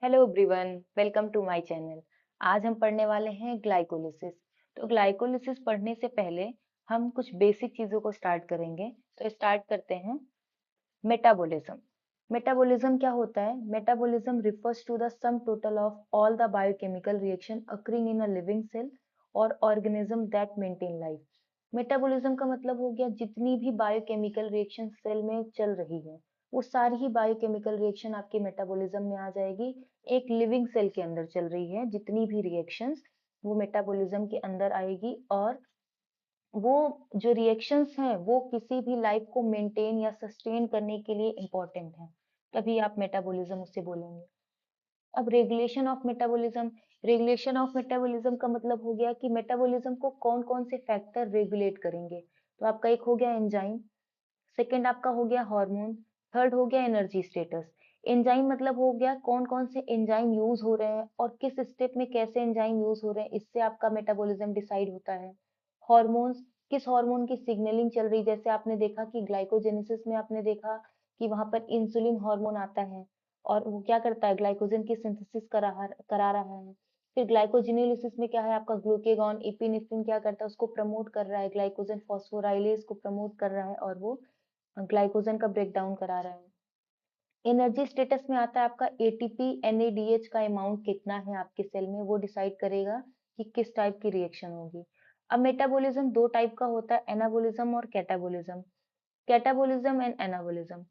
Hello everyone, welcome to my channel. आज हम पढ़ने वाले हैं ग्लाइकोलिसिस। तो ग्लाइकोलिसिस पढ़ने से पहले हम कुछ बेसिक चीज़ों को स्टार्ट करेंगे। तो स्टार्ट करते हैं। मेटाबॉलिज्म। मेटाबॉलिज्म क्या होता है? Metabolism refers to the sum total of all the biochemical reaction occurring in a living cell और organism that maintain life. Metabolism का मतलब हो गया जितनी भी बायोकेमिकल रिएक्शन सेल में चल रही है, वो सारी ही बायोकेमिकल रिएक्शन आपके मेटाबॉलिज्म में आ जाएगी। एक लिविंग सेल के अंदर चल रही है जितनी भी रिएक्शंस, वो मेटाबॉलिज्म के अंदर आएगी। और वो जो रिएक्शंस हैं वो किसी भी लाइफ को मेंटेन या सस्टेन करने के लिए इम्पोर्टेंट है, तभी आप मेटाबॉलिज्म उससे बोलेंगे। अब regulation of metabolism. Regulation of metabolism का मतलब हो गया कि मेटाबॉलिज्म को कौन कौन से फैक्टर रेगुलेट करेंगे। तो आपका एक हो गया एंजाइम, सेकंड आपका हो गया हार्मोन, थर्ड हो गया एनर्जी स्टेटस। एंजाइम मतलब हो गया कौन कौन से एंजाइम यूज हो रहे हैं और किस स्टेप में कैसे एंजाइम यूज हो रहे हैं, इससे आपका मेटाबॉलिज्म डिसाइड होता है। हॉर्मोन्स, किस हार्मोन की सिग्नलिंग चल रही, जैसे आपने देखा कि ग्लाइकोजेनेसिस में आपने देखा कि वहां पर इंसुलिन हार्मोन आता है और वो क्या करता है, ग्लाइकोजन की सिंथेसिस करा रहा है। फिर ग्लाइकोजिनोलिसिस में क्या है, आपका ग्लूकेगॉन एपिनेफ्रिन क्या करता है, उसको प्रमोट कर रहा है, ग्लाइकोजन फॉस्फोराइलेज को प्रमोट कर रहा है और वो ग्लाइकोजन का ब्रेक डाउन करा रहा है। एनर्जी स्टेटस में आता है आपका एटीपी एनएडीएच का अमाउंट कितना है आपके सेल में, वो डिसाइड करेगा कि किस टाइप की रिएक्शन होगी। अब मेटाबॉलिज्म दो टाइप का होता है, एनाबॉलिज्म और catabolism. Catabolism and anabolism.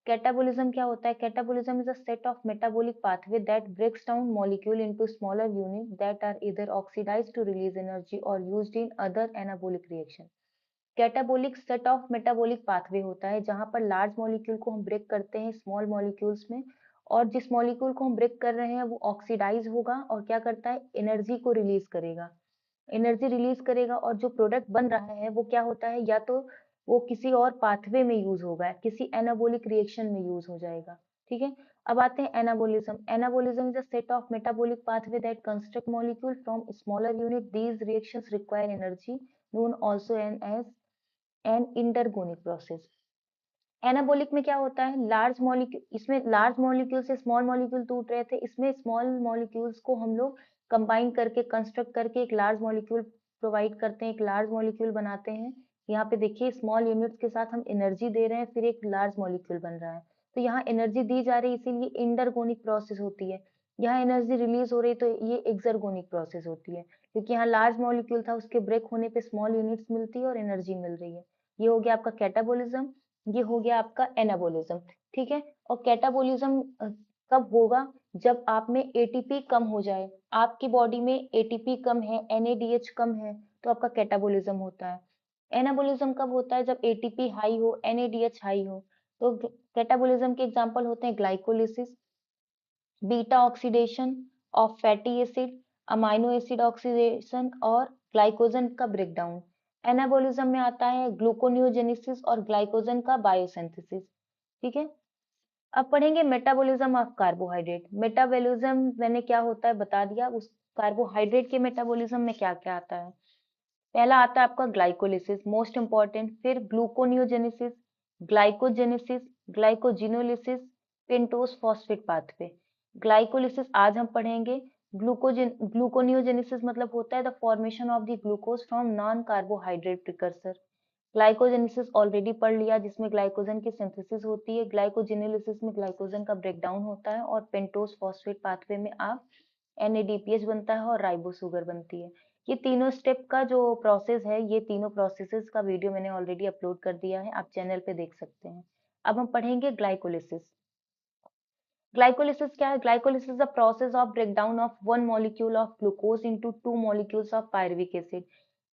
Catabolism क्या होता है? Catabolism is a set of metabolic pathway that breaks down molecule into smaller units that are either oxidized to release energy or used in other anabolic reaction। Catabolic set of metabolic pathway होता है जहां पर large molecule को हम break करते हैं small molecules में, और जिस मॉलिक्यूल को हम ब्रेक कर रहे हैं वो ऑक्सीडाइज होगा और क्या करता है, एनर्जी को रिलीज करेगा। एनर्जी रिलीज करेगा और जो प्रोडक्ट बन रहा है वो क्या होता है, या तो वो किसी और पाथवे में यूज होगा, किसी एनाबोलिक रिएक्शन में यूज हो जाएगा। ठीक है। अब आते हैं anabolism. Anabolism is a set of metabolic pathway that construct molecule from smaller unit. These reactions require energy, known also as an endergonic process. Anabolic में क्या होता है, लार्ज मॉलिक्यूल, इसमें लार्ज मॉलिक्यूल से स्मॉल मॉलिक्यूल टूट रहे थे, इसमें स्मॉल मॉलिक्यूल्स को हम लोग कंबाइन करके कंस्ट्रक्ट करके एक लार्ज मॉलिक्यूल प्रोवाइड करते हैं, एक लार्ज मॉलिक्यूल बनाते हैं। यहाँ पे देखिए स्मॉल यूनिट्स के साथ हम एनर्जी दे रहे हैं, फिर एक लार्ज मॉलिक्यूल बन रहा है। तो यहाँ एनर्जी दी जा रही है इसीलिए इंटरगोनिक प्रोसेस होती है। यहाँ एनर्जी रिलीज हो रही है तो ये एक्सर्गोनिक प्रोसेस होती है, क्योंकि यहाँ लार्ज मॉलिक्यूल था, उसके ब्रेक होने पे स्मॉल यूनिट्स मिलती है और एनर्जी मिल रही है। ये हो गया आपका कैटाबोलिज्म, ये हो गया आपका एनाबोलिज्म। ठीक है। और कैटाबोलिज्म कब होगा, जब आप में एटीपी कम हो जाए, आपकी बॉडी में एटीपी कम है, एनएडीएच कम है, तो आपका कैटाबोलिज्म होता है। एनाबोलिज्म कब होता है, जब एटीपी हाई हो, एनएडीएच हाई हो। तो कैटाबोलिज्म के एग्जांपल होते हैं glycolysis, beta oxidation of fatty acid, amino acid oxidation और ग्लाइकोजन का ब्रेकडाउन। एनाबोलिज्म में आता है ग्लूकोनियोजेनेसिस और ग्लाइकोजन का बायोसिंथेसिस। ठीक है। अब पढ़ेंगे मेटाबॉलिज्म ऑफ कार्बोहाइड्रेट। मेटाबॉलिज्म मैंने क्या होता है बता दिया, उस कार्बोहाइड्रेट के मेटाबॉलिज्म में क्या क्या आता है। पहला आता है आपका ग्लाइकोलिसिस, मोस्ट इंपॉर्टेंट, फिर gluconeogenesis, glycogenesis, glycogenolysis, pentose phosphate pathway. Glycolysis आज हम पढ़ेंगे। ग्लूकोनियोजेनेसिस मतलब होता है the formation of the glucose from non carbohydrate precursor. Glycogenesis already पढ़ लिया, जिसमें ग्लाइकोजन की सिंथेसिस होती है। ग्लाइकोजिनोलिसिस में ग्लाइकोजन का ब्रेकडाउन होता है और पेंटोस फॉस्फेट पाथवे में आप एनएडीपीएच बनता है और राइबो शुगर बनती है। ये तीनों स्टेप का जो प्रोसेस है, ये तीनों प्रोसेसेस का वीडियो मैंने ऑलरेडी अपलोड कर दिया है, आप चैनल पे देख सकते हैं। अब हम पढ़ेंगे ग्लाइकोलिसिस। ग्लाइकोलिसिस क्या है? Glycolysis the process of breakdown of one molecule of glucose into two molecules of pyruvic acid.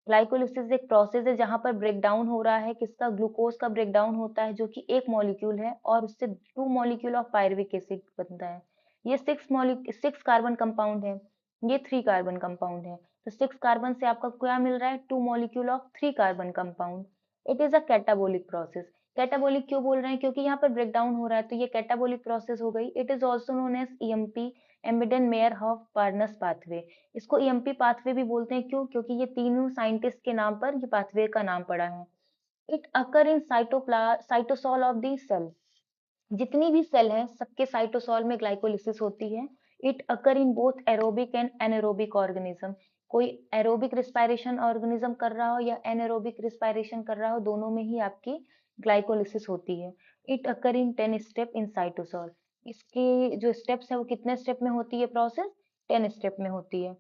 Glycolysis एक प्रोसेस है जहां पर ब्रेकडाउन हो रहा है, किसका, ग्लूकोज का ब्रेकडाउन होता है जो कि एक मॉलिक्यूल है और उससे two molecule of pyruvic acid बनता है। ये सिक्स कार्बन कंपाउंड है, ये थ्री कार्बन कंपाउंड है। तो सिक्स कार्बन से आपका क्या मिल रहा है, two molecule of three carbon compound. It is a catabolic process. Catabolic क्यों बोल रहे हैं, क्योंकि यहाँ पर ब्रेकडाउन हो रहा है, तो ये कैटाबोलिक प्रोसेस हो गई। It is also known as EMP, एमिडन mayor half Parnas pathway. इसको ईएमपी पाथवे भी बोलते हैं, क्यों, क्योंकि ये तीनों साइंटिस्ट के नाम पर ये पाथवे का नाम पड़ा है। It occur in cytosol of the cell. जितनी भी सेल है सबके साइटोसॉल में ग्लाइकोलिसिस होती है। It occur in both aerobic and anaerobic organism. कोई एरोबिक रिस्पायरेशन ऑर्गेनिज्म कर रहा हो या एनारोबिक रिस्पायरेशन कर रहा हो, दोनों में ही आपकी ग्लाइकोलिसिस होती है। It occur in 10 step in cytosol. इसकी जो स्टेप्स है वो कितने स्टेप में होती है प्रोसेस? 10 स्टेप में होती है।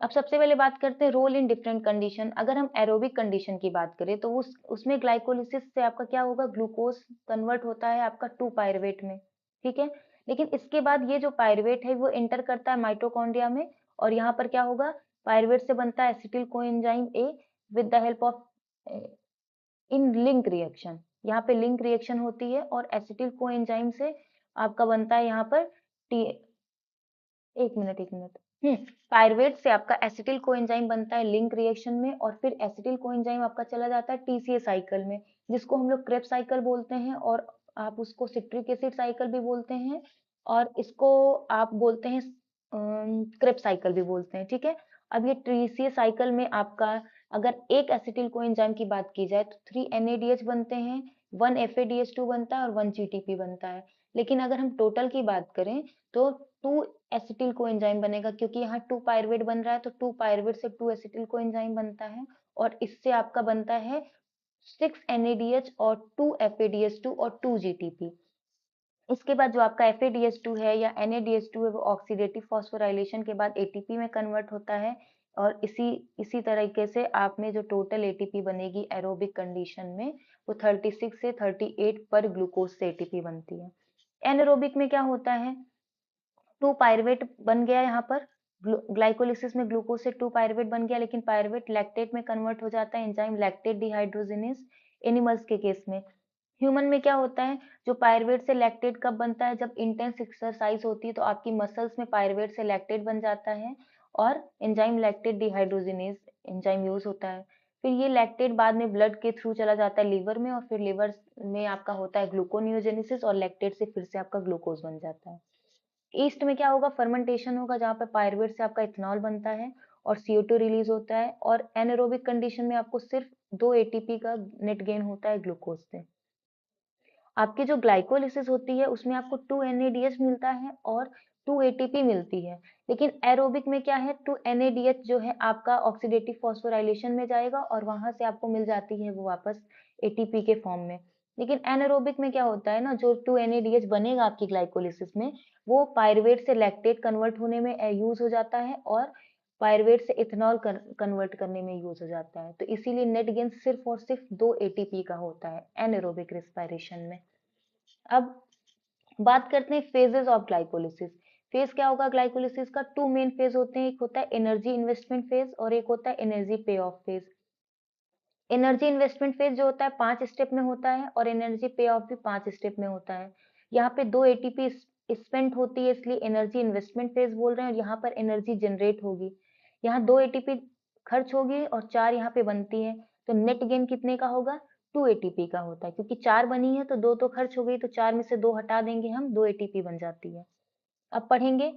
अब सबसे पहले बात करते हैं रोल इन डिफरेंट कंडीशन। अगर हम एरोबिक कंडीशन की बात करें तो उसमें ग्लाइकोलिसिस से आपका क्या होगा, ग्लूकोज कन्वर्ट होता है आपका 2 पायरुवेट में, ठीक है। लेकिन इसके बाद ये जो पायरुवेट है वो एंटर करता है माइटोकॉन्ड्रिया में, और यहाँ पर क्या होगा, पायरुवेट से बनता है acetyl coenzyme A with the help of in link reaction. यहाँ पे लिंक रिएक्शन होती है और एसिटिल कोएंजाइम से आपका बनता है यहाँ पर टी, एक मिनट। पायरुवेट से आपका एसिटिल कोएंजाइम बनता है लिंक रिएक्शन में, और फिर एसिटिल कोएंजाइम आपका चला जाता है टीसीए साइकिल में, जिसको हम लोग क्रेब्स साइकिल बोलते हैं, और आप उसको सिट्रिक एसिड साइकिल भी बोलते हैं, और इसको आप बोलते हैं क्रेब्स साइकिल भी बोलते हैं, ठीक है। अब ये टीसीए साइकिल में आपका अगर एक एसिटिल कोएंजाइम की बात की जाए तो 3 NADH बनते हैं, 1 FADH2 बनता है और 1 GTP बनता है। लेकिन अगर हम टोटल की बात करें तो 2 एसिटिल कोएंजाइम बनेगा, क्योंकि यहाँ 2 पायरुवेट बन रहा है तो 2 पायरुवेट से 2 एसिटिल कोएंजाइम बनता है, और इससे आपका बनता है 6 NADH और 2 FADH2 और 2 GTP। इसके बाद जो आपका FADH2 है या NADH2 है वो ऑक्सीडेटिव फॉस्फोराइलेशन के बाद ATP में कन्वर्ट होता है, और इसी तरीके से आप में जो टोटल ATP बनेगी एरोबिक कंडीशन में वो 36 से 38 पर ग्लूकोज से ATP बनती है। एनारोबिक में क्या होता है, 2 पायरुवेट बन गया यहाँ पर, ग्लाइकोलिसिस में ग्लूकोज से 2 पायरुवेट बन गया, लेकिन पायरुवेट लैक्टेट में कन्वर्ट हो जाता है एंजाइम लैक्टेट डिहाइड्रोजिनेज एनिमल्स के केस में। ह्यूमन में क्या होता है, जो पायरुवेट से लैक्टेट कब बनता है, जब इंटेंस एक्सरसाइज होती है तो आपकी मसल्स में पायरुवेट से लैक्टेट बन जाता है और enzyme lactate dehydrogenase enzyme use होता है। फिर ये लैक्टेट बाद में ब्लड के थ्रू चला जाता है लीवर में, और फिर लीवर में आपका होता है ग्लूकोनियोजेनेसिस, और लैक्टेट से फिर से आपका ग्लूकोज बन जाता है। ईस्ट में क्या होगा, फर्मेंटेशन होगा, जहाँ पे पायरुवेट से आपका इथेनॉल बनता है और CO2 रिलीज होता है, और एनारोबिक कंडीशन में आपको सिर्फ 2 ATP का नेट गेन होता है ग्लूकोज से। आपकी जो ग्लाइकोलिसिस होती है उसमें आपको 2 NADH मिलता है और 2 ATP मिलती है, लेकिन एरोबिक में क्या है, 2 NADH जो है आपका ऑक्सीडेटिव फॉस्फोराइलेशन में जाएगा और वहां से आपको मिल जाती है वो वापस ATP के फॉर्म में। लेकिन एनारोबिक में क्या होता है ना, जो 2 NADH बनेगा आपकी ग्लाइकोलिसिस में वो पायरुवेट से लैक्टेट कन्वर्ट होने में यूज हो जाता है, और पायरुवेट से इथेनॉल कन्वर्ट करने में यूज हो जाता है। तो इसीलिए नेट गेन सिर्फ और सिर्फ 2 ATP का होता है एनारोबिक रिस्पायरेशन में। अब बात करते हैं फेजेस ऑफ ग्लाइकोलिसिस। फेज क्या होगा ग्लाइकोलिसिस का, 2 मेन फेज होते हैं, एक होता है एनर्जी इन्वेस्टमेंट फेज और एक होता है एनर्जी पे of phase. Energy investment phase जो होता है 5 स्टेप में होता है, और एनर्जी पे ऑफ भी 5 स्टेप में होता है। यहाँ पे 2 ATP स्पेंट होती है, इसलिए एनर्जी इन्वेस्टमेंट फेज बोल रहे हैं, और यहाँ पर एनर्जी जनरेट होगी। यहाँ 2 ATP खर्च होगी और 4 यहाँ पे बनती है, तो नेट गेन कितने का होगा, 2 ATP का होता है, क्योंकि 4 बनी है तो 2 तो खर्च हो गई, तो 4 में से 2 हटा देंगे हम, 2 ATP बन जाती है। अब पढ़ेंगे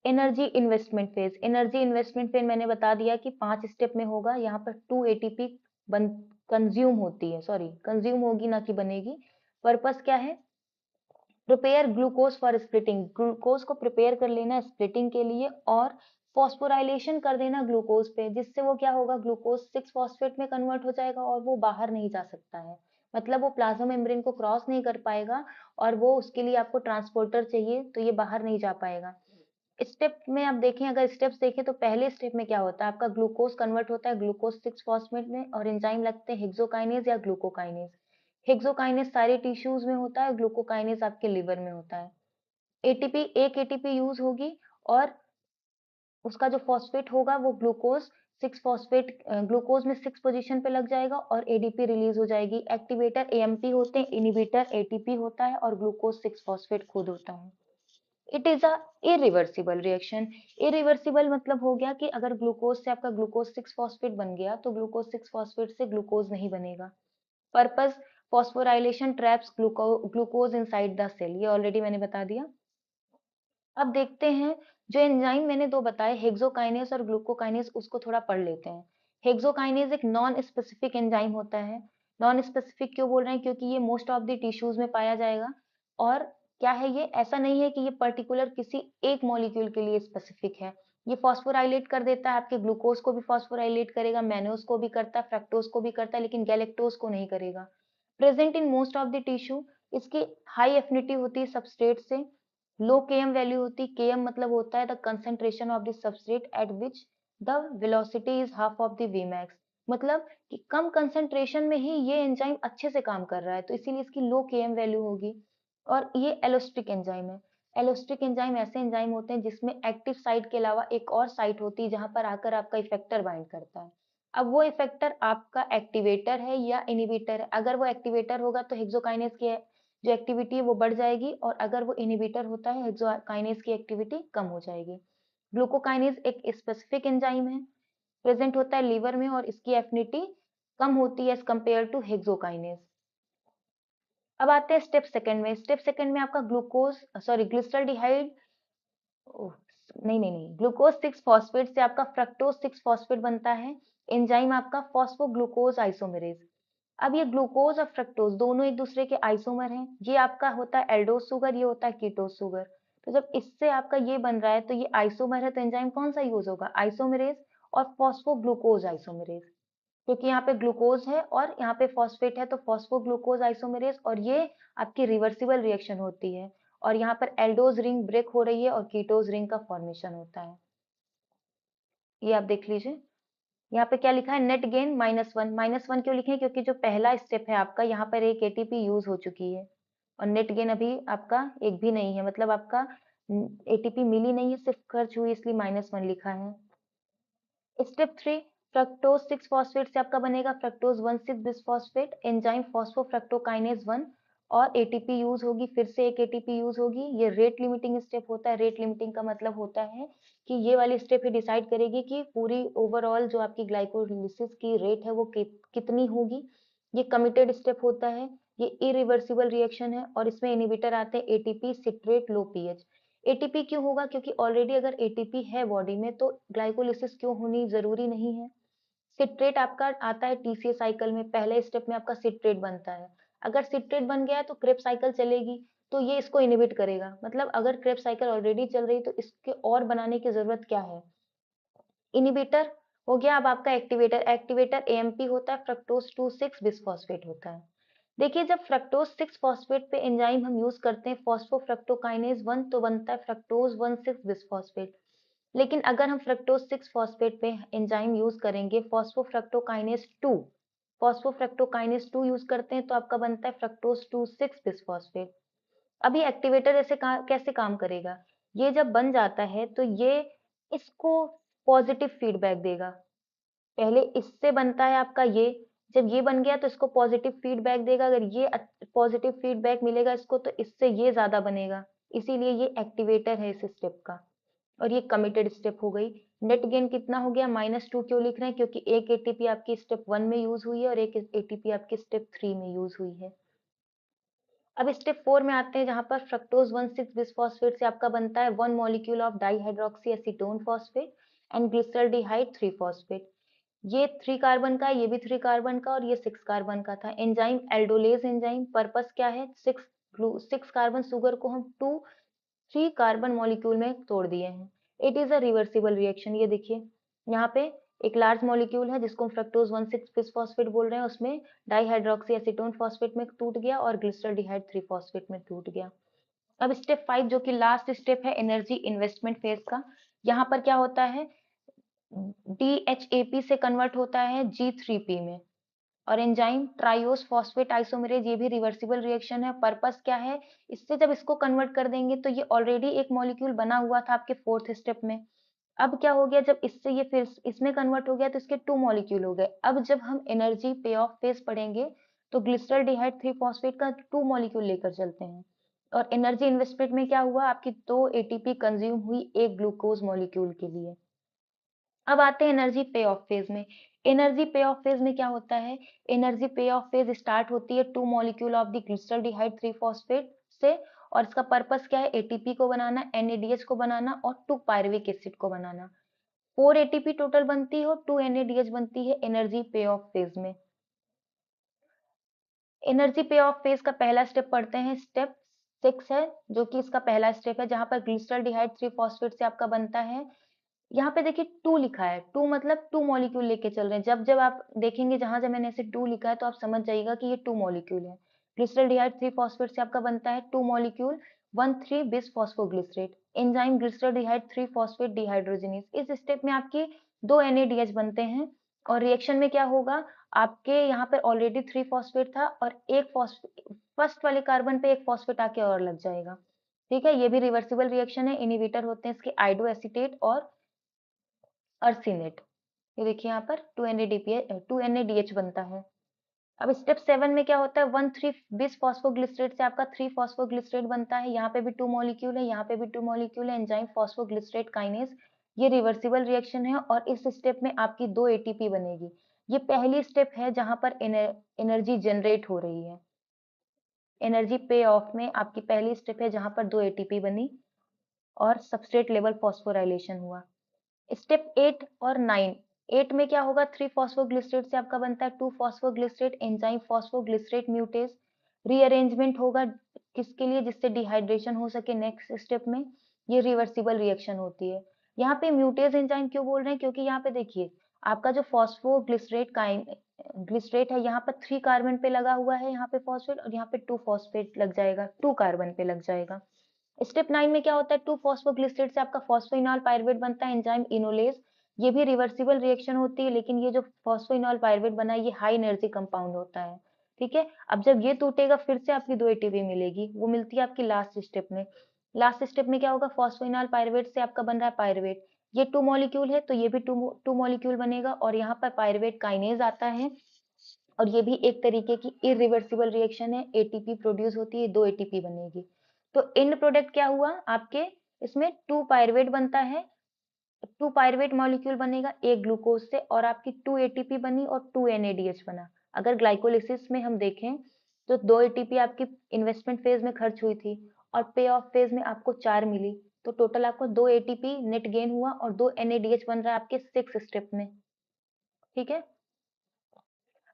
energy investment phase. Energy investment phase मैंने बता दिया कि 5 स्टेप में होगा, यहाँ पर 2 ATP बन कंज्यूम होती है, सॉरी कंज्यूम होगी ना कि बनेगी। पर्पस क्या है, prepare glucose for splitting, glucose को प्रिपेयर कर लेना स्प्लिटिंग के लिए, और फॉस्फोराइलेशन कर देना ग्लूकोज पे, जिससे वो क्या होगा, ग्लूकोज 6 फॉस्फेट में कन्वर्ट हो जाएगा और वो बाहर नहीं जा सकता है, मतलब वो प्लाज्मा मेम्ब्रेन को क्रॉस नहीं कर पाएगा, और वो उसके लिए आपको ट्रांसपोर्टर चाहिए, तो ये बाहर नहीं जा पाएगा। स्टेप में आप देखें, अगर स्टेप्स देखें तो पहले स्टेप में क्या होता है, आपका ग्लूकोज कन्वर्ट होता है ग्लूकोज 6 फॉस्फेट में, और एंजाइम लगते हैं हेक्सोकाइनेज या ग्लूकोकाइनेज। हेक्सोकाइनेज सारे टिश्यूज में होता है, ग्लूकोकाइनेज आपके लिवर में होता है। एटीपी एक एटीपी यूज होगी, और उसका जो फॉस्फेट होगा वो ग्लूकोज 6 फॉस्फेट, ग्लूकोज में 6 पोजीशन पे लग जाएगा और एडीपी रिलीज हो जाएगी। एक्टिवेटर एएमपी होते हैं, इनिबिटर एटीपी होता है, और ग्लूकोज 6 फॉस्फेट खुद होता है। It is a irreversible reaction. Irreversible मतलब हो गया कि अगर ग्लूकोज से आपका ग्लूकोज 6 फॉस्फेट बन गया तो ग्लूकोज 6 फॉस्फेट से ग्लूकोज नहीं बनेगा। Purpose, phosphorylation traps glucose inside the cell, ये ऑलरेडी मैंने बता दिया। अब देखते हैं जो एंजाइम मैंने दो बताए, हेक्सोकाइनेज और ग्लूकोकाइनेज, उसको थोड़ा पढ़ लेते हैं। हेक्सोकाइनेज एक नॉन स्पेसिफिक एंजाइम होता है। नॉन स्पेसिफिक क्यों बोल रहे हैं, क्योंकि ये मोस्ट ऑफ द टिश्यूज में पाया जाएगा, और क्या है ये? ऐसा नहीं है कि ये पर्टिकुलर किसी एक मॉलिक्यूल के लिए स्पेसिफिक है। ये फॉस्फोराइलेट कर देता है, आपके ग्लूकोज को भी फॉस्फोराइलेट करेगा, मैनोज को भी करता है, फ्रक्टोज को भी करता है, लेकिन गैलेक्टोज को नहीं करेगा। Present in most of the tissue, इसकी हाई एफिनिटी होती है सबस्ट्रेट से, लो केएम वैल्यू होती है। केएम मतलब होता है the concentration of the substrate eight which the velocity is half of the VMAX, मतलब कि कम कंसंट्रेशन में ही ये एंजाइम अच्छे से काम कर रहा है, तो इसीलिए इसकी लो केएम वैल्यू होगी। और ये एलोस्टिक एंजाइम है। एलोस्टिक एंजाइम ऐसे एंजाइम होते हैं जिसमें एक्टिव साइट के अलावा एक और साइट होती है जहां पर आकर आपका इफेक्टर बाइंड करता है। अब वो इफेक्टर आपका एक्टिवेटर है या इनिबिटर है। अगर वो एक्टिवेटर होगा तो हेक्सोकाइनेज की जो एक्टिविटी है वो बढ़ जाएगी, और अगर वो इनिबिटर होता है हेक्सोकाइनेज की एक्टिविटी कम हो जाएगी। ग्लूकोकाइनेज एक स्पेसिफिक एंजाइम है, प्रेजेंट होता है लीवर में, और इसकी एफिनिटी कम होती है एज कंपेयर टू हेक्सोकाइनेज। अब आते हैं स्टेप सेकंड में। स्टेप सेकंड में आपका ग्लूकोज सॉरी ग्लिसरॉल्डिहाइड ओह, नहीं, ग्लूकोज 6 फॉस्फेट से आपका फ्रक्टोज 6 फॉस्फेट बनता है। एंजाइम आपका फॉस्फोग्लूकोज आइसोमेरेज। अब ये ग्लूकोज और फ्रक्टोज दोनों एक दूसरे के आइसोमर हैं। ये आपका होता है एल्डोज शुगर, ये होता है कीटोज शुगर। तो जब इससे आपका ये बन रहा है तो ये आइसोमर है, तो एंजाइम कौन सा यूज होगा? आइसोमेरेज और फॉस्फोग्लूकोज आइसोमेरेज। क्योंकि यहाँ पे ग्लूकोज है और यहाँ पे फॉस्फेट है, तो फॉस्फोग्लूकोज आइसोमेरेज, और ये आपकी रिवर्सिबल रिएक्शन होती है, और यहाँ पर एल्डोज रिंग ब्रेक हो रही है और कीटोज रिंग का फॉर्मेशन होता है। ये आप देख लीजिए, यहाँ पे क्या लिखा है? Net gain -1। -1 क्यों लिखे? क्योंकि जो पहला स्टेप है आपका, यहाँ पर एक एटीपी यूज हो चुकी है, और नेट गेन अभी आपका एक भी नहीं है, मतलब आपका एटीपी मिली नहीं है, सिर्फ खर्च हुई, इसलिए -1 लिखा है। स्टेप 3, फ्रक्टोज 6 फॉस्फेट से आपका बनेगा फ्रक्टोज 1,6 बिसफॉस्फेट, एंजाइम फॉस्फोफ्रक्टोकाइनेज 1, और एटीपी यूज होगी, फिर से एक एटीपी यूज होगी। ये रेट लिमिटिंग स्टेप होता है। रेट लिमिटिंग का मतलब होता है कि ये वाली स्टेप ही डिसाइड करेगी कि पूरी ओवरऑल जो आपकी ग्लाइकोलिसिस की रेट है वो कितनी होगी। ये कमिटेड स्टेप होता है, ये इरिवर्सिबल रिएक्शन है, और इसमें इनिबिटर आते हैं एटीपी, सिट्रेट, लो पीएच। एटीपी क्यों होगा? क्योंकि ऑलरेडी अगर एटीपी है बॉडी में तो ग्लाइकोलिसिस क्यों होनी जरूरी नहीं है। सिट्रेट आपका आता है टीसीए साइकिल में, पहले स्टेप में आपका सिट्रेट बनता है। अगर सिट्रेट बन गया है तो क्रेब साइकिल चलेगी, तो ये इसको इनिबिट करेगा। मतलब अगर क्रेब साइकिल ऑलरेडी चल रही तो इसके और बनाने की जरूरत क्या है? इनिबिटर हो गया। अब आपका एक्टिवेटर, एक्टिवेटर एएमपी होता है, फ्रक्टोज 2,6 बिसफॉस्फेट होता है। देखिए, जब फ्रक्टोज 6 फॉस्फेट पे एंजाइम हम यूज करते हैं फॉस्फोफ्रक्टोकाइनेज 1, तो बनता है फ्रक्टोज 1,6 बिसफॉस्फेट। लेकिन अगर हम फ्रक्टोज 6 फॉस्फेट पे एंजाइम यूज करेंगे फॉस्फोफ्रक्टोकाइनेज 2, फॉस्फोफ्रक्टोकाइनेज 2 यूज करते हैं, तो आपका बनता है फ्रक्टोज 2,6 बिसफॉस्फेट। अभी एक्टिवेटर ऐसे कैसे काम करेगा? ये जब बन जाता है तो ये इसको पॉजिटिव फीडबैक देगा। पहले इससे बनता है आपका ये, जब ये बन गया तो इसको पॉजिटिव फीडबैक देगा। अगर ये पॉजिटिव फीडबैक मिलेगा इसको तो इससे ये ज्यादा बनेगा, इसीलिए ये एक्टिवेटर है इस स्टेप का। और ये कमिटेड स्टेप हो गई। नेट गेन कितना हो गया? -2 क्यों लिख रहे हैं? क्योंकि एक एटीपी आपकी स्टेप 1 में यूज हुई है और एक एटीपी आपकी स्टेप 3 में यूज हुई है। अब स्टेप 4 में आते हैं, जहां पर फ्रक्टोज 1,6 बिसफॉस्फेट से आपका बनता है 1 molecule of dihydroxy acetone phosphate and glyceraldehyde 3 phosphate. ये 3 कार्बन का, ये भी 3 कार्बन का, और ये 6 कार्बन का था। एंजाइम एल्डोलेज एंजाइम, पर्पस क्या है? 6 कार्बन शुगर को हम 3 कार्बन मॉलिक्यूल में तोड़ दिए हैं। It is a reversible reaction. ये देखिए, यहाँ पे एक लार्ज मॉलिक्यूल है जिसको हम फ्रक्टोज 1,6 बिसफॉस्फेट बोल रहे हैं, उसमें डाइहाइड्रोक्सी एसीटोन फॉस्फेट में टूट गया और ग्लिसरॉल्डिहाइड 3 फॉस्फेट में टूट गया। अब स्टेप 5 जो कि लास्ट स्टेप है एनर्जी इन्वेस्टमेंट फेज का, यहाँ पर क्या होता है? डीएचएपी से कन्वर्ट होता है जी3पी में, और एंजाइम ट्राइओस फॉस्फेट आइसोमेरेज, ये भी रिवर्सिबल रिएक्शन है। पर्पस क्या है? इससे जब इसको कन्वर्ट कर देंगे तो ये ऑलरेडी एक मॉलिक्यूल बना हुआ था आपके 4th स्टेप में। अब क्या हो गया? जब इससे ये फिर इसमें कन्वर्ट हो गया तो इसके 2 मॉलिक्यूल हो गए। अब जब हम एनर्जी पे ऑफ फेज पढ़ेंगे तो ग्लिसरॉल्डिहाइड 3 फॉस्फेट का 2 मॉलिक्यूल लेकर चलते हैं, और एनर्जी इन्वेस्टमेंट में क्या हुआ? आपकी 2 एटीपी कंज्यूम हुई एक ग्लूकोज मॉलिक्यूल के लिए। अब आते हैं एनर्जी पे ऑफ फेज में। एनर्जी पे ऑफ फेज में क्या होता है? एनर्जी पे ऑफ फेज स्टार्ट होती है 2 molecule of the glyceraldehyde 3 phosphate से, और इसका पर्पस क्या है? एटीपी को बनाना, एनएडीएच को बनाना, और 2 पायरुविक एसिड को बनाना। 4 एटीपी टोटल बनती है और 2 एनएडीएच बनती है एनर्जी पे ऑफ फेज में। एनर्जी पे ऑफ फेज का पहला स्टेप पढ़ते हैं, स्टेप 6 है, जो कि इसका पहला स्टेप है, जहाँ पर ग्लिसरॉल्डिहाइड 3 फॉस्फेट से आपका बनता है। यहाँ पे देखिए 2 लिखा है, 2 मतलब 2 मॉलिक्यूल लेके चल रहे हैं। जब-जब आप देखेंगे जहाँ-जहाँ मैंने ऐसे 2 लिखा है, तो आप समझ जाइएगा कि ये 2 मॉलिक्यूल है। ग्लिसरॉल्डिहाइड 3 फॉस्फेट से आपका बनता है 2 मॉलिक्यूल 1,3 बिस phosphoglycerate. Enzyme glyceraldehyde 3 phosphate dehydrogenase. इस स्टेप में आपकी 2 NADH बनते हैं और रिएक्शन में क्या होगा, आपके यहाँ पर ऑलरेडी 3 फॉस्फेट था और एक फर्स्ट वाले कार्बन पे एक फॉस्फेट आके और लग जाएगा। ठीक है, ये भी रिवर्सिबल रिएक्शन है। इनहिबिटर होते हैं इसके आयोडोएसीटेट और अर्सिनेट। ये देखिए यहाँ पर 2 NADH बनता है। अब स्टेप 7 में क्या होता है, 1,3 बिस फॉस्फोग्लिसरेट से आपका 3 फॉस्फोग्लिसरेट बनता है। यहाँ पे भी 2 मॉलिक्यूल है, यहाँ पे भी 2 मॉलिक्यूल है। Enzyme phosphoglycerate kinase. ये रिवर्सिबल रिएक्शन है और इस स्टेप में आपकी 2 ATP बनेगी। ये पहली स्टेप है जहां पर एनर्जी जनरेट हो रही है। एनर्जी पे ऑफ में आपकी पहली स्टेप है जहां पर 2 ATP बनी और सबस्ट्रेट लेवल फॉस्फोराइलेशन हुआ। स्टेप 8 और 9। 8 में क्या होगा, 3 फॉस्फोग्लिसरेट से आपका बनता है 2 फॉस्फोग्लिसरेट। Enzyme phosphoglycerate म्यूटेज। रीअरेंजमेंट होगा किसके लिए, जिससे डिहाइड्रेशन हो सके नेक्स्ट स्टेप में। ये रिवर्सिबल रिएक्शन होती है। यहाँ पे म्यूटेज एंजाइम क्यों बोल रहे हैं, क्योंकि यहाँ पे देखिए आपका जो फॉस्फोग्लिसरेट ग्लिसरेट है, यहाँ पर 3 कार्बन पे लगा हुआ है, यहाँ पे फॉस्फेट, और यहाँ पे 2 फॉस्फेट लग जाएगा, 2 कार्बन पे लग जाएगा। स्टेप 9 में क्या होता है, 2 फॉस्फोग्लिसरेट से आपका फॉस्फोइनॉल पाइरुवेट बनता है। Enzyme enolase. ये भी रिवर्सिबल रिएक्शन होती है, लेकिन ये जो फॉस्फोइनॉल पाइरुवेट बना है, ये हाई एनर्जी कंपाउंड होता है। ठीक है, अब जब ये टूटेगा फिर से आपकी 2 ATP मिलेगी, वो मिलती है आपकी लास्ट स्टेप में। लास्ट स्टेप में क्या होगा, फॉस्फोइनॉल पाइरुवेट से आपका बन रहा है पाइरुवेट। ये 2 मॉलिक्यूल है, तो ये भी 2 मॉलिक्यूल बनेगा और यहाँ पर पाइरुवेट काइनेज आता है और ये भी एक तरीके की इरिवर्सिबल रिएक्शन है। ATP प्रोड्यूस होती है, 2 ATP बनेगी। तो एंड प्रोडक्ट क्या हुआ आपके, इसमें 2 पाइरुवेट बनता है, 2 पाइरुवेट मॉलिक्यूल बनेगा एक ग्लूकोज से और आपकी 2 ATP बनी और 2 NADH बना। अगर ग्लाइकोलिसिस में हम देखें तो 2 ATP आपकी इन्वेस्टमेंट फेज में खर्च हुई थी और पे ऑफ फेज में आपको 4 मिली, तो टोटल आपको 2 ATP नेट गेन हुआ और 2 NADH बन रहा है आपके 6 स्टेप में। ठीक है,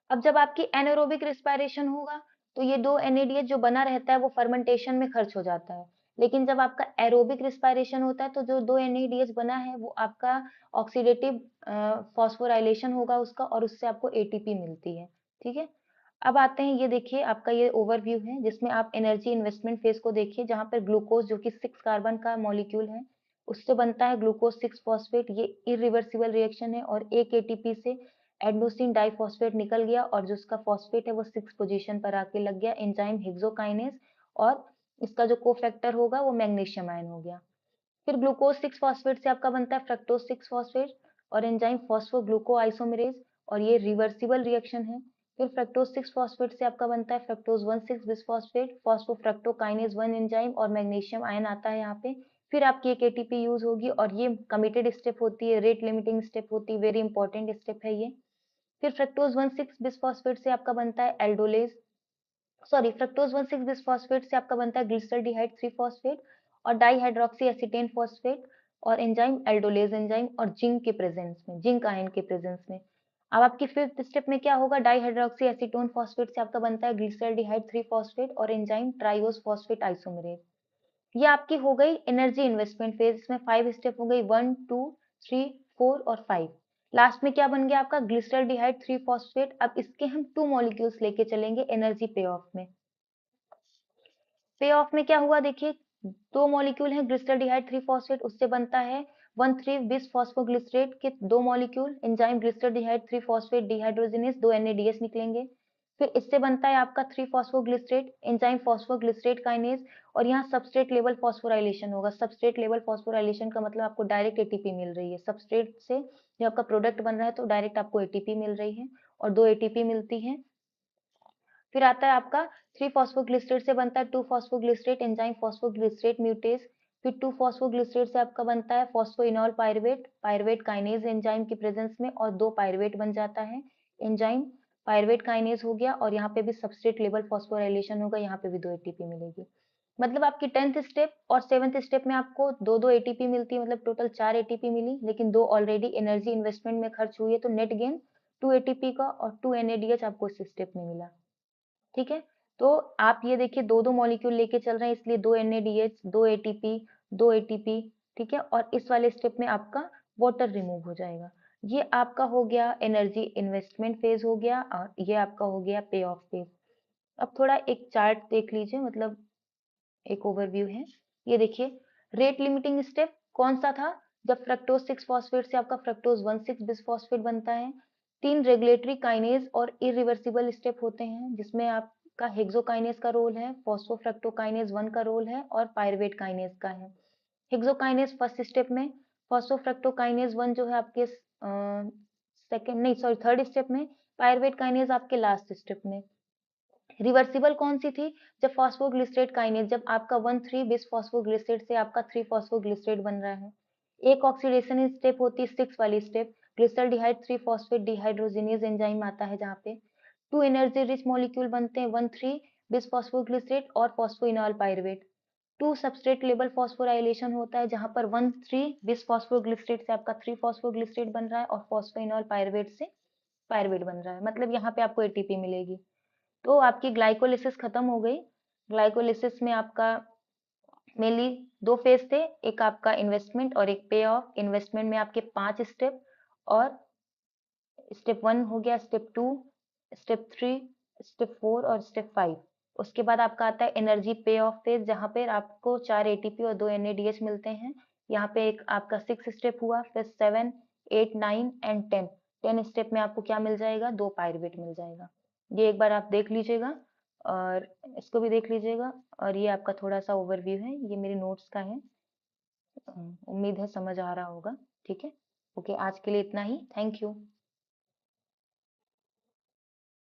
अब जब आपकी एनारोबिक रिस्पायरेशन होगा तो ये 2 NADH जो बना रहता है वो फर्मेंटेशन में खर्च हो जाता है। लेकिन जब आपका एरोबिक रिस्पायरेशन होता है तो जो 2 NADH बना है वो आपका ऑक्सीडेटिव फॉस्फोराइलेशन होगा उसका और उससे आपको ATP मिलती है। ठीक है, अब आते हैं, ये देखिए आपका ये ओवरव्यू है जिसमें आप एनर्जी इन्वेस्टमेंट फेज को देखिए, जहां पर ग्लूकोज जो कि 6 कार्बन का मॉलिक्यूल है उससे बनता है ग्लूकोज 6 फॉस्फेट। ये इरिवर्सिबल रिएक्शन है और एक ATP से एडेनोसिन डाइफॉस्फेट निकल गया और जो उसका फॉस्फेट है वो 6 पोजीशन पर आके लग गया। एंजाइम हेक्सोकाइनेज और इसका जो कोफैक्टर होगा वो मैग्नीशियम आयन हो गया। फिर ग्लूकोज 6 फॉस्फेट से आपका बनता है फ्रक्टोज 6 फॉस्फेट और एंजाइम फॉस्फोग्लूको आइसोमेरेज और ये रिवर्सिबल रिएक्शन है। फिर फ्रक्टोज 6 फॉस्फेट से आपका बनता है फ्रक्टोज 1,6 बिसफॉस्फेट, फॉस्फोफ्रक्टोकाइनेज 1 एंजाइम और मैग्नीशियम आयन आता है यहाँ पे। फिर आपकी एक ATP यूज होगी और ये कमिटेड स्टेप होती है, रेट लिमिटिंग स्टेप होती है, वेरी इंपॉर्टेंट स्टेप है ये। फिर फ्रक्टोज 1,6 बिसफॉस्फेट से आपका बनता है एल्डोलेज, सॉरी फ्रक्टोज 1,6 बिसफॉस्फेट से आपका बनता है ग्लिसरॉल्डिहाइड 3 फॉस्फेट और डाइहाइड्रोक्सी एसीटेन फॉस्फेट और एंजाइम एल्डोलेज एंजाइम और जिंक के प्रेजेंस में, जिंक आयन के प्रेजेंस में। अब आपकी फिफ्थ स्टेप में क्या होगा, डाइहाइड्रोक्सी एसीटोन फॉस्फेट से आपका बनता है ग्लिसरॉल्डिहाइड 3 फॉस्फेट और एंजाइम ट्राइओस फॉस्फेट आइसोमेरेज। ये आपकी हो गई एनर्जी इन्वेस्टमेंट फेज, इसमें 5 स्टेप हो गई, 1 2 3 4 और 5। लास्ट में क्या बन गया आपका ग्लिसरॉल्डिहाइड 3 फॉस्फेट। अब इसके हम 2 मॉलिक्यूल्स लेके चलेंगे एनर्जी पे ऑफ में। पे ऑफ में क्या हुआ देखिए, 2 मॉलिक्यूल हैं ग्लिसरॉल्डिहाइड 3 फॉस्फेट, उससे बनता है 1,3 बिस फॉस्फोग्लिसरेट के 2 molecule. Enzyme glyceraldehyde 3 phosphate dehydrogenase 2 NADH निकलेंगे। फिर इससे बनता है आपका 3 फॉस्फोग्लिसरेट, एंजाइम फॉस्फोग्लिसरेट काइनेज और यहाँ सबस्ट्रेट लेवल फॉस्फोराइलेशन होगा। सबस्ट्रेट लेवल फॉस्फोराइलेशन का मतलब आपको डायरेक्ट ATP मिल रही है, सबस्ट्रेट से जो आपका प्रोडक्ट बन रहा है तो डायरेक्ट आपको ATP मिल रही है और 2 ATP मिलती है। फिर आता है आपका 3 फॉस्फोग्लिसरेट से बनता है 2 फॉस्फोग्लिसरेट, एंजाइम फॉस्फोग्लिसरेट म्यूटेज। फिर 2 फॉस्फोग्लिसरेट से आपका बनता है phosphoenol pyruvate, pyruvate kinase enzyme की प्रेजेंस में और 2 पाइरुवेट बन जाता है। एंजाइम पाइरुवेट काइनेज हो गया और यहाँ पे भी सबस्ट्रेट लेवल फॉस्फोराइलेशन होगा, यहाँ पे भी 2 ATP मिलेगी। मतलब आपकी 10th स्टेप और 7th स्टेप में आपको 2-2 ATP मिलती है, मतलब टोटल 4 ATP मिली, लेकिन 2 ऑलरेडी एनर्जी इन्वेस्टमेंट में खर्च हुई है, तो नेट गेन 2 ATP का और 2 NADH आपको इस स्टेप में मिला। ठीक है, तो आप ये देखिए दो दो मॉलिक्यूल लेके चल रहे हैं, इसलिए दो NADH, दो ATP, दो ATP, ठीक है। और इस वाले स्टेप में आपका वाटर रिमूव हो जाएगा। ये आपका हो गया एनर्जी इन्वेस्टमेंट फेज हो गया, और ये आपका हो गया पे ऑफ फेज। अब थोड़ा एक चार्ट देख लीजिए, मतलब एक ओवरव्यू है। ये देखिए रेट लिमिटिंग स्टेप कौन सा था, जब फ्रक्टोज 6 फॉस्फेट से आपका फ्रक्टोज 1,6 बिसफॉस्फेट बनता है। 3 रेगुलेटरी काइनेज और इरिवर्सिबल स्टेप होते हैं, जिसमें आपका हेक्सोकाइनेज का रोल है, फॉस्फोफ्रक्टोकाइनेज 1 का रोल है, और पायरुवेट काइनेज का है। हेक्सोकाइनेज फर्स्ट स्टेप में, फॉस्फोफ्रक्टोकाइनेज 1 जो है आपके सेकंड नहीं सॉरी थर्ड स्टेप में, पायरुवेट काइनेज आपके लास्ट स्टेप में। रिवर्सिबल कौन सी थी, जब फॉस्फोग्लिसरेट काइनेज, जब आपका 1,3 बिस फॉस्फोग्लिसरेट से आपका 3 फॉस्फोग्लिसरेट बन रहा है। एक ऑक्सीडेशन स्टेप होती है 6 वाली step, glyceraldehyde 3 phosphate dehydrogenase enzyme आता है, जहाँ पे 2 एनर्जी रिच मॉलिक्यूल बनते हैं, 1,3 बिस फॉस्फोग्लिसरेट और phosphoenol pyruvate. 2 substrate level phosphorylation होता है, जहाँ पर 1,3 बिस फॉस्फोग्लिसरेट से आपका 3 फॉस्फोग्लिसरेट बन रहा है, और फॉस्फोइनॉल पायरुवेट से पायरुवेट बन रहा है, मतलब यहाँ पे आपको एटीपी मिलेगी। तो आपकी ग्लाइकोलिसिस खत्म हो गई। ग्लाइकोलिसिस में आपका मेनली दो फेज थे, एक आपका इन्वेस्टमेंट और एक पे ऑफ। इन्वेस्टमेंट में आपके 5 स्टेप, और स्टेप 1 हो गया, स्टेप 2, स्टेप 3, स्टेप 4 और स्टेप 5। उसके बाद आपका आता है एनर्जी पे ऑफ फेज, जहाँ पे आपको 4 एटीपी और 2 NADH मिलते हैं। यहाँ पे एक आपका 6 स्टेप हुआ, फिर 7, 8, 9 एंड 10। 10 स्टेप में आपको क्या मिल जाएगा, 2 पायरुवेट मिल जाएगा। ये एक बार आप देख लीजिएगा, और इसको भी देख लीजिएगा। और ये आपका थोड़ा सा ओवरव्यू है, ये मेरे नोट्स का है। उम्मीद है समझ आ रहा होगा। ठीक है, ओके, आज के लिए इतना ही। Thank you.